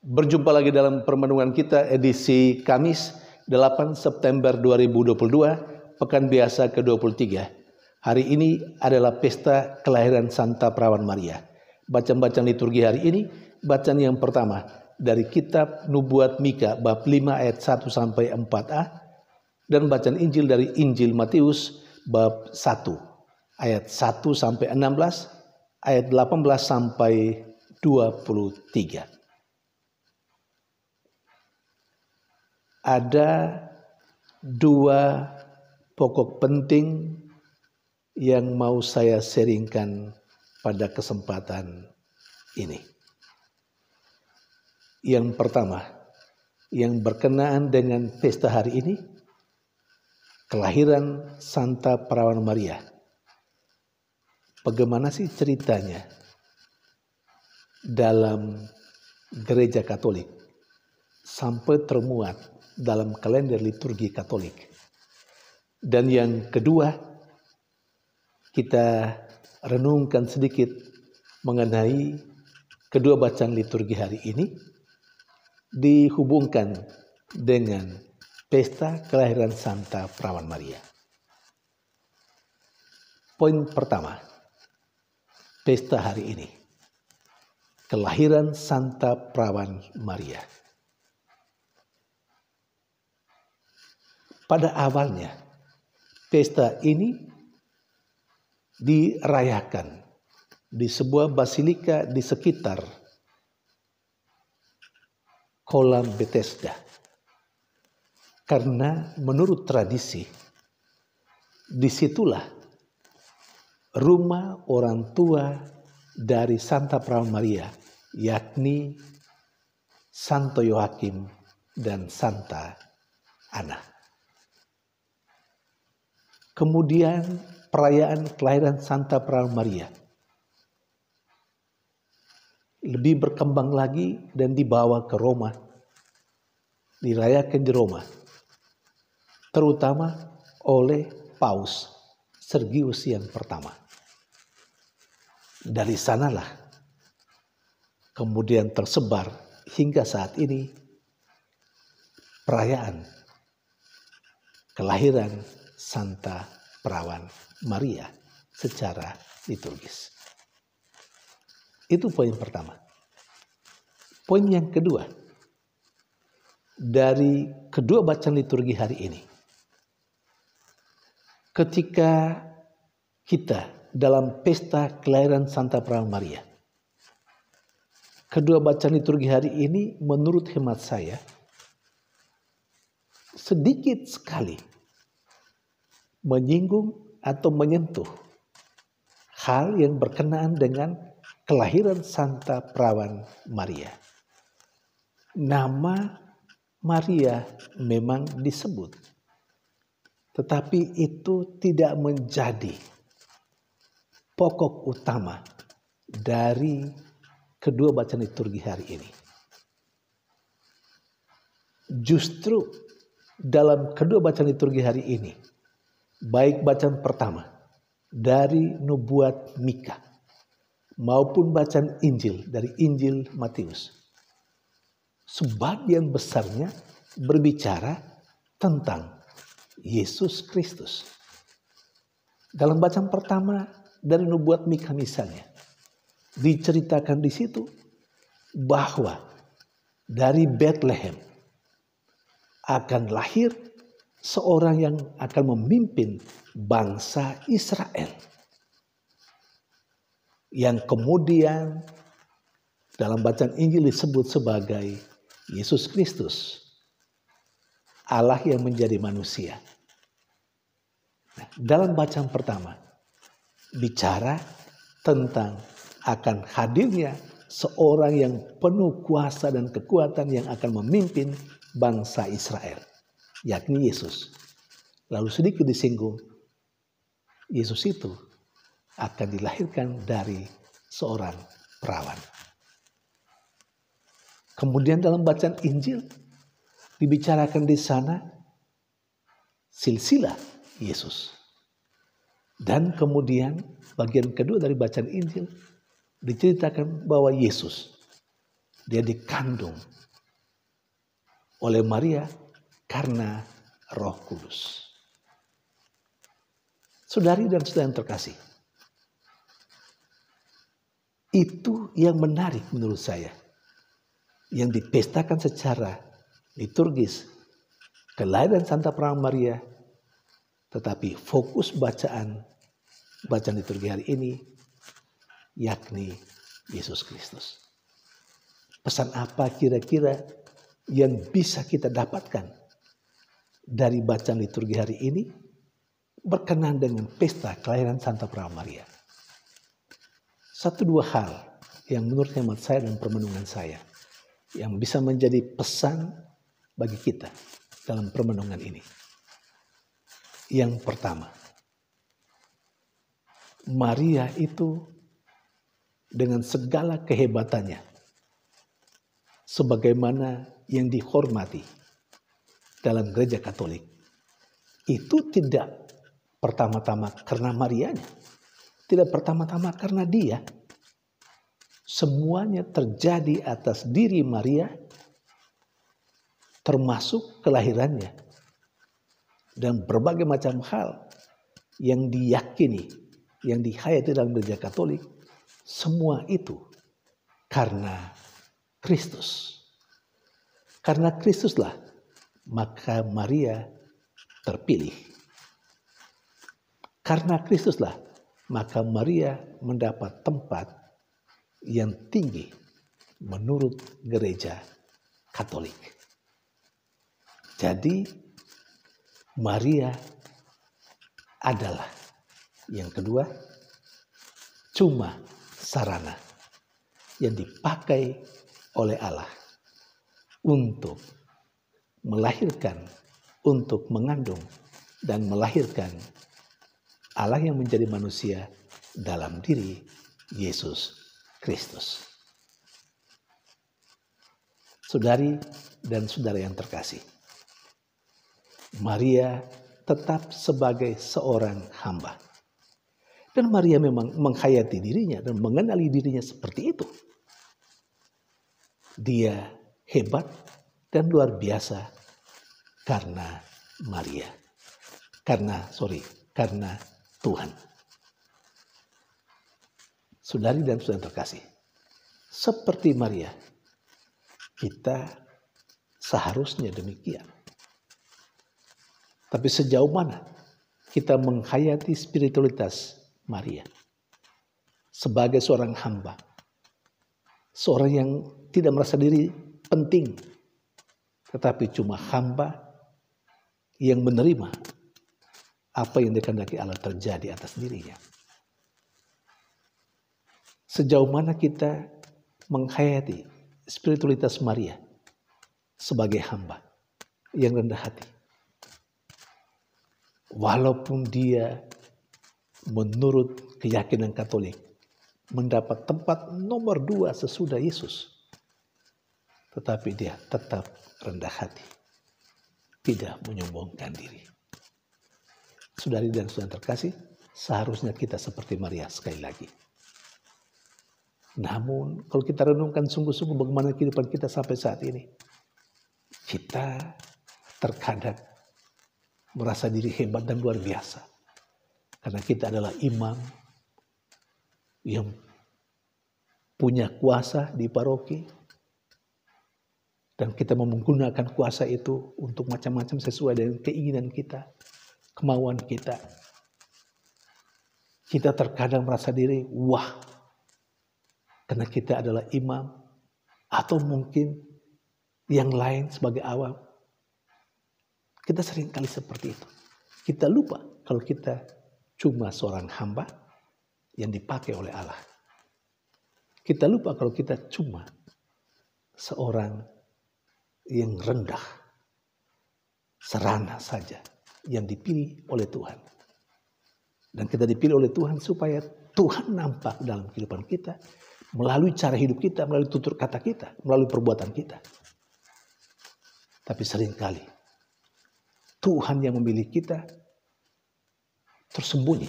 Berjumpa lagi dalam permenungan kita edisi Kamis 8 September 2022, Pekan Biasa ke-23. Hari ini adalah pesta kelahiran Santa Perawan Maria. Bacaan-bacaan liturgi hari ini, bacaan yang pertama dari kitab Nubuat Mika bab 5 ayat 1 sampai 4a dan bacaan Injil dari Injil Matius bab 1 ayat 1 sampai 16, ayat 18 sampai 23. Ada dua pokok penting yang mau saya sharingkan pada kesempatan ini. Yang pertama, yang berkenaan dengan pesta hari ini, kelahiran Santa Perawan Maria. Bagaimana sih ceritanya dalam gereja Katolik sampai termuat dalam kalender liturgi Katolik. Dan yang kedua, kita renungkan sedikit mengenai kedua bacaan liturgi hari ini dihubungkan dengan pesta kelahiran Santa Perawan Maria. Poin pertama, pesta hari ini, kelahiran Santa Perawan Maria. Pada awalnya, pesta ini dirayakan di sebuah basilika di sekitar kolam Bethesda. Karena menurut tradisi, disitulah rumah orang tua dari Santa Perawan Maria, yakni Santo Yoakim dan Santa Ana. Kemudian perayaan kelahiran Santa Perawan Maria lebih berkembang lagi dan dibawa ke Roma, dirayakan di Roma, terutama oleh Paus Sergius yang pertama. Dari sanalah kemudian tersebar hingga saat ini perayaan kelahiran Santa Perawan Maria secara liturgis. Itu poin pertama. Poin yang kedua, dari kedua bacaan liturgi hari ini, ketika kita dalam pesta kelahiran Santa Perawan Maria, kedua bacaan liturgi hari ini menurut hemat saya sedikit sekali menyinggung atau menyentuh hal yang berkenaan dengan kelahiran Santa Perawan Maria. Nama Maria memang disebut, tetapi itu tidak menjadi pokok utama dari kedua bacaan liturgi hari ini. Justru dalam kedua bacaan liturgi hari ini, baik bacaan pertama dari Nubuat Mika maupun bacaan Injil dari Injil Matius, sebagian besarnya berbicara tentang Yesus Kristus. Dalam bacaan pertama dari Nubuat Mika misalnya, diceritakan di situ bahwa dari Bethlehem akan lahir seorang yang akan memimpin bangsa Israel, yang kemudian dalam bacaan Injil disebut sebagai Yesus Kristus, Allah yang menjadi manusia. Nah, dalam bacaan pertama bicara tentang akan hadirnya seorang yang penuh kuasa dan kekuatan yang akan memimpin bangsa Israel, yakni Yesus. Lalu sedikit disinggung, Yesus itu akan dilahirkan dari seorang perawan. Kemudian dalam bacaan Injil dibicarakan di sana silsilah Yesus. Dan kemudian bagian kedua dari bacaan Injil diceritakan bahwa Yesus Dia dikandung oleh Maria karena Roh Kudus. Saudari dan saudara yang terkasih, itu yang menarik menurut saya, yang dipestakan secara liturgis kelahiran Santa Perawan Maria, tetapi fokus bacaan liturgi hari ini yakni Yesus Kristus. Pesan apa kira-kira yang bisa kita dapatkan dari bacaan liturgi hari ini berkenaan dengan pesta kelahiran Santa Perawan Maria? Satu dua hal yang menurut hemat saya dan permenungan saya yang bisa menjadi pesan bagi kita dalam permenungan ini. Yang pertama, Maria itu dengan segala kehebatannya, sebagaimana yang dihormati dalam gereja Katolik, itu tidak pertama-tama karena Marianya, tidak pertama-tama karena dia. Semuanya terjadi atas diri Maria, termasuk kelahirannya dan berbagai macam hal yang diyakini, yang dihayati dalam gereja Katolik. Semua itu karena Kristus. Karena Kristuslah maka Maria terpilih. Karena Kristuslah maka Maria mendapat tempat yang tinggi menurut gereja Katolik. Jadi Maria adalah yang kedua cuma sarana yang dipakai oleh Allah untuk melahirkan, untuk mengandung dan melahirkan Allah yang menjadi manusia dalam diri Yesus Kristus. Saudari dan saudara yang terkasih, Maria tetap sebagai seorang hamba. Dan Maria memang menghayati dirinya dan mengenali dirinya seperti itu. Dia hebat dan luar biasa karena Maria. Karena Tuhan. Saudari dan saudara terkasih, seperti Maria, kita seharusnya demikian. Tapi sejauh mana kita menghayati spiritualitas Maria sebagai seorang hamba, seorang yang tidak merasa diri penting, tetapi cuma hamba yang menerima apa yang dikehendaki Allah terjadi atas dirinya. Sejauh mana kita menghayati spiritualitas Maria sebagai hamba yang rendah hati. Walaupun dia menurut keyakinan Katolik mendapat tempat nomor 2 sesudah Yesus, tetapi dia tetap rendah hati, tidak menyombongkan diri. Saudari dan saudara terkasih, seharusnya kita seperti Maria sekali lagi. Namun kalau kita renungkan sungguh-sungguh bagaimana kehidupan kita sampai saat ini, kita terkadang merasa diri hebat dan luar biasa. Karena kita adalah imam yang punya kuasa di paroki. Dan kita menggunakan kuasa itu untuk macam-macam sesuai dengan keinginan kita, kemauan kita. Kita terkadang merasa diri, wah, karena kita adalah imam, atau mungkin yang lain sebagai awam. Kita seringkali seperti itu. Kita lupa kalau kita cuma seorang hamba yang dipakai oleh Allah. Kita lupa kalau kita cuma seorang yang rendah, serana saja yang dipilih oleh Tuhan. Dan kita dipilih oleh Tuhan supaya Tuhan nampak dalam kehidupan kita, melalui cara hidup kita, melalui tutur kata kita, melalui perbuatan kita. Tapi seringkali Tuhan yang memilih kita tersembunyi.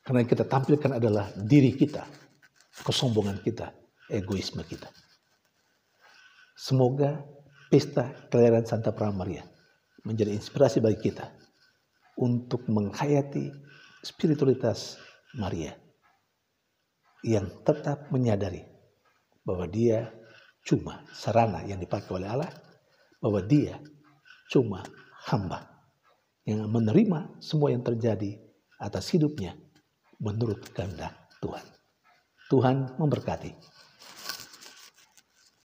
Karena yang kita tampilkan adalah diri kita, kesombongan kita, egoisme kita. Semoga pesta kelahiran Santa Perawan Maria menjadi inspirasi bagi kita untuk menghayati spiritualitas Maria yang tetap menyadari bahwa dia cuma sarana yang dipakai oleh Allah, bahwa dia cuma hamba yang menerima semua yang terjadi atas hidupnya menurut kehendak Tuhan. Tuhan memberkati.